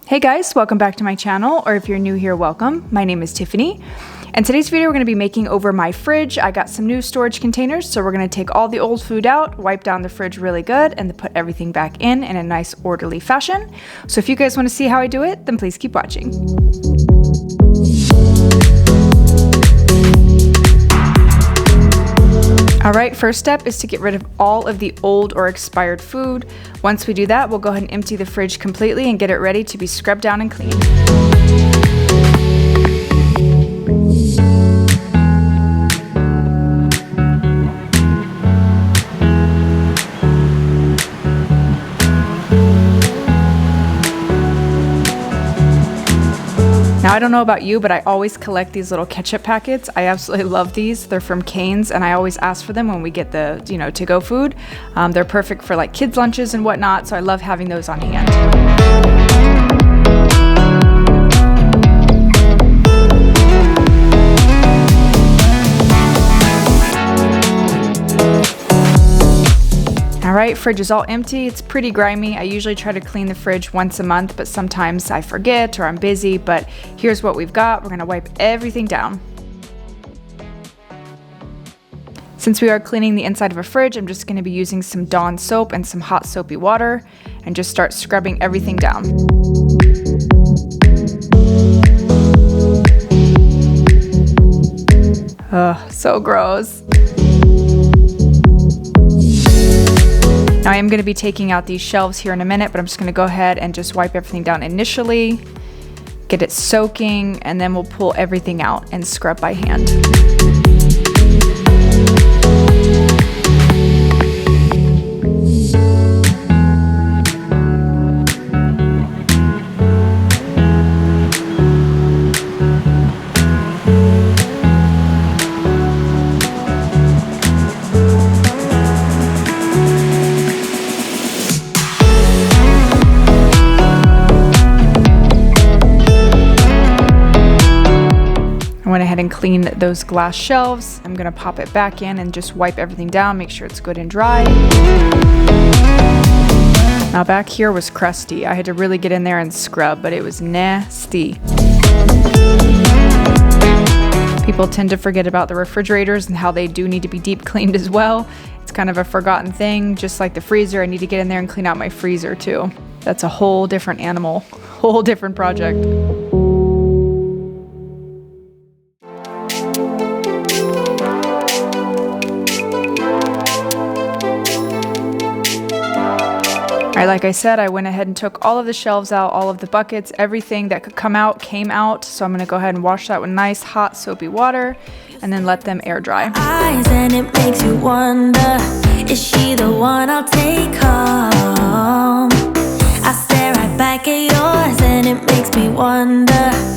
Hey guys, welcome back to my channel, or if you're new here, welcome. My name is Tiffany. And today's video, we're gonna be making over my fridge. I got some new storage containers, so we're gonna take all the old food out, wipe down the fridge really good, and then put everything back in a nice orderly fashion. So if you guys wanna see how I do it, then please keep watching. Alright, first step is to get rid of all of the old or expired food. Once we do that, we'll go ahead and empty the fridge completely and get it ready to be scrubbed down and cleaned. Now, I don't know about you, but I always collect these little ketchup packets. I absolutely love these. They're from Cane's, and I always ask for them when we get the, to-go food. They're perfect for like kids' lunches and whatnot, so I love having those on hand. Alright, fridge is all empty. It's pretty grimy. I usually try to clean the fridge once a month, but sometimes I forget or I'm busy, but here's what we've got. We're gonna wipe everything down. Since we are cleaning the inside of a fridge, I'm just gonna be using some Dawn soap and some hot soapy water and just start scrubbing everything down. Ugh, so gross. Now I am going to be taking out these shelves here in a minute, but I'm just going to go ahead and just wipe everything down initially, get it soaking, and then we'll pull everything out and scrub by hand. I went ahead and cleaned those glass shelves. I'm gonna pop it back in and just wipe everything down, make sure it's good and dry. Now back here was crusty. I had to really get in there and scrub, but it was nasty. People tend to forget about the refrigerators and how they do need to be deep cleaned as well. It's kind of a forgotten thing, just like the freezer. I need to get in there and clean out my freezer too. That's a whole different animal, whole different project. Alright, like I said, I went ahead and took all of the shelves out, all of the buckets, everything that could come out came out. So I'm going to go ahead and wash that with nice hot soapy water and then let them air dry. Eyes and it makes you wonder, is she the one I'll take home? I stare right back at yours and it makes me wonder.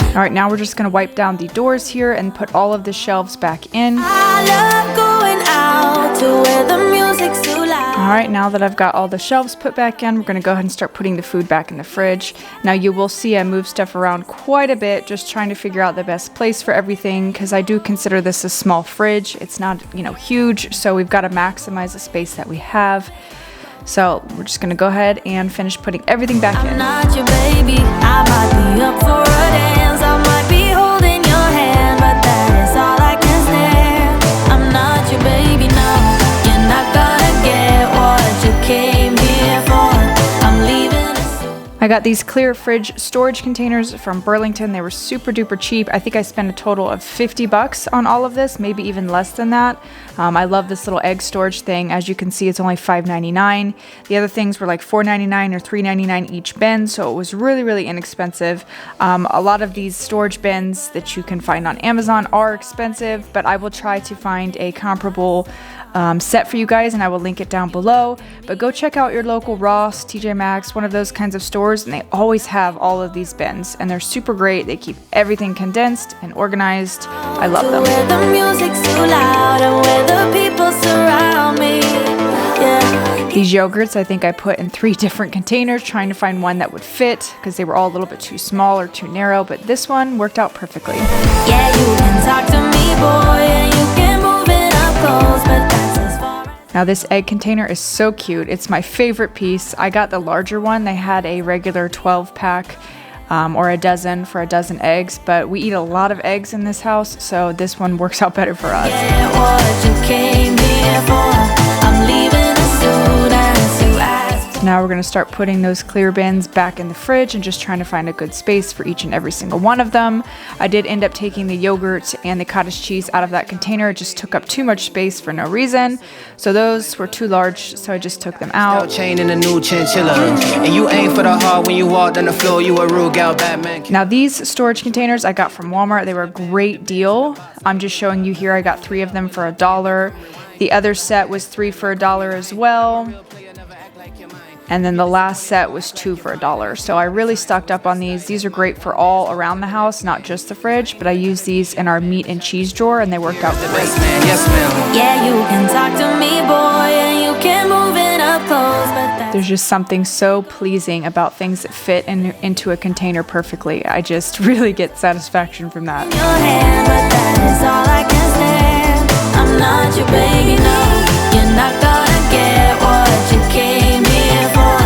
Alright, now we're just going to wipe down the doors here and put all of the shelves back in. I love going out to where the music's too loud. Alright, now that I've got all the shelves put back in, we're going to go ahead and start putting the food back in the fridge. Now you will see I move stuff around quite a bit, just trying to figure out the best place for everything, because I do consider this a small fridge. It's not, huge, so we've got to maximize the space that we have. So we're just going to go ahead and finish putting everything back in. I'm not your baby, I might be up for a dance, I might be holding your hand, but that is all I can stand. I'm not your baby, no, you're not gonna get what you came here for. I'm leaving as soon. I got these clear fridge storage containers from Burlington. They were super duper cheap. I think I spent a total of 50 bucks on all of this, maybe even less than that. I love this little egg storage thing. As you can see, it's only $5.99. The other things were like $4.99 or $3.99 each bin, so it was really, really inexpensive. A lot of these storage bins that you can find on Amazon are expensive, but I will try to find a comparable set for you guys, and I will link it down below. But go check out your local Ross, TJ Maxx, one of those kinds of stores, and they always have all of these bins, and they're super great. They keep everything condensed and organized. I love them. Where the music's too loud and where the people surround me. Yeah. These yogurts, I think I put in 3 different containers, trying to find one that would fit, because they were all a little bit too small or too narrow, but this one worked out perfectly. Yeah, you can talk to me, boy, and you can move it up close, but that's as far as... Now this egg container is so cute. It's my favorite piece. I got the larger one. They had a regular 12 pack or a dozen for a dozen eggs, but we eat a lot of eggs in this house, so this one works out better for us. Get what you came here for. I'm leaving as soon as you ask. Now we're going to start putting those clear bins back in the fridge and just trying to find a good space for each and every single one of them. I did end up taking the yogurt and the cottage cheese out of that container. It just took up too much space for no reason. So those were too large, so I just took them out. Chain in a new chinchilla. And you aim for the heart when you walked on the floor. You a rude gal, Batman. Now these storage containers I got from Walmart. They were a great deal. I'm just showing you here. I got 3 of them for $1. The other set was 3 for $1 as well. And then the last set was 2 for $1. So I really stocked up on these. These are great for all around the house, not just the fridge, but I use these in our meat and cheese drawer and they worked out great. Yes, ma'am. Yeah, you can talk to me, boy, and you can move it up close, but that's There's just something so pleasing about things that fit into a container perfectly. I just really get satisfaction from that. your hand, but that is all I can stand. I'm not your baby, no. You're not gonna get what you came here for.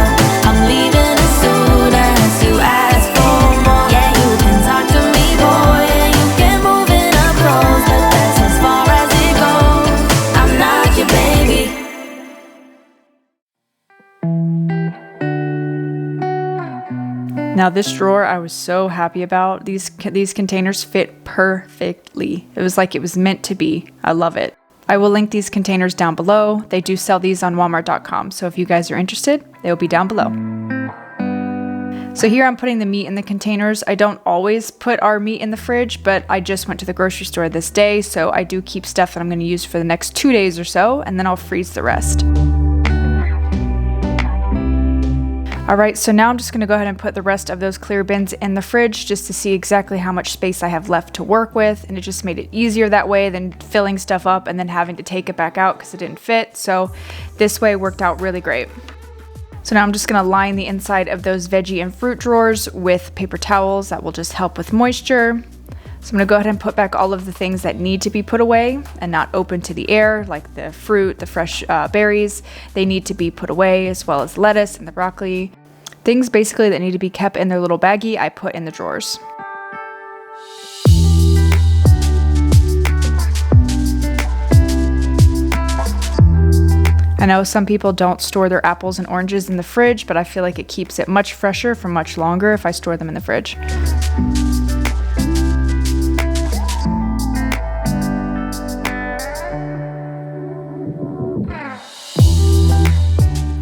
I'm leaving as soon as you ask for more. Yeah, you can talk to me, boy, and you can move it up close, but that's as far as it goes. I'm not your baby. Now this drawer I was so happy about. These containers fit perfectly. It was like it was meant to be. I love it. I will link these containers down below. They do sell these on walmart.com, so if you guys are interested, they'll be down below. So here I'm putting the meat in the containers. I don't always put our meat in the fridge, but I just went to the grocery store this day, so I do keep stuff that I'm going to use for the next 2 days or so, and then I'll freeze the rest. Alright, so now I'm just going to go ahead and put the rest of those clear bins in the fridge just to see exactly how much space I have left to work with, and it just made it easier that way than filling stuff up and then having to take it back out because it didn't fit. So this way worked out really great. So now I'm just going to line the inside of those veggie and fruit drawers with paper towels. That will just help with moisture. So I'm going to go ahead and put back all of the things that need to be put away and not open to the air, like the fruit, the fresh berries. They need to be put away, as well as lettuce and the broccoli. Things basically that need to be kept in their little baggie, I put in the drawers. I know some people don't store their apples and oranges in the fridge, but I feel like it keeps it much fresher for much longer if I store them in the fridge.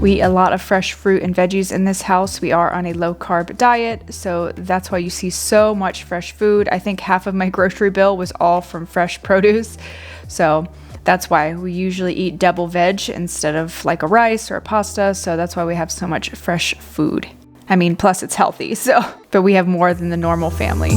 We eat a lot of fresh fruit and veggies in this house. We are on a low carb diet, so that's why you see so much fresh food. I think half of my grocery bill was all from fresh produce. So that's why we usually eat double veg instead of like a rice or a pasta. So that's why we have so much fresh food. I mean, plus it's healthy, so, but we have more than the normal family.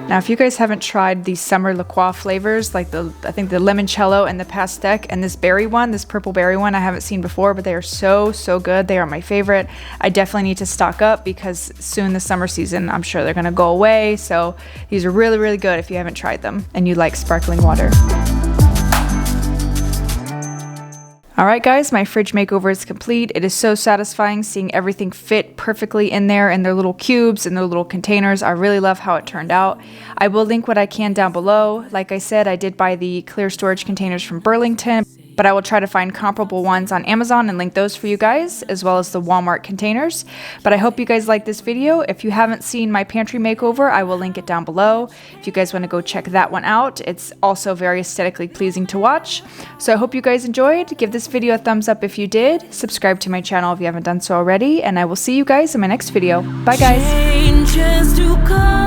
Now, if you guys haven't tried the summer liqueur flavors, like I think the limoncello and the pastèque and this berry one, this purple berry one, I haven't seen before, but they are so good. They are my favorite. I definitely need to stock up because soon the summer season, I'm sure they're gonna go away. So these are really good if you haven't tried them and you like sparkling water. Alright guys, my fridge makeover is complete. It is so satisfying seeing everything fit perfectly in there in their little cubes and their little containers. I really love how it turned out. I will link what I can down below. Like I said, I did buy the clear storage containers from Burlington, but I will try to find comparable ones on Amazon and link those for you guys, as well as the Walmart containers. But I hope you guys like this video. If you haven't seen my pantry makeover, I will link it down below. If you guys want to go check that one out, it's also very aesthetically pleasing to watch. So I hope you guys enjoyed. Give this video a thumbs up if you did. Subscribe to my channel if you haven't done so already, and I will see you guys in my next video. Bye guys. Changes to come.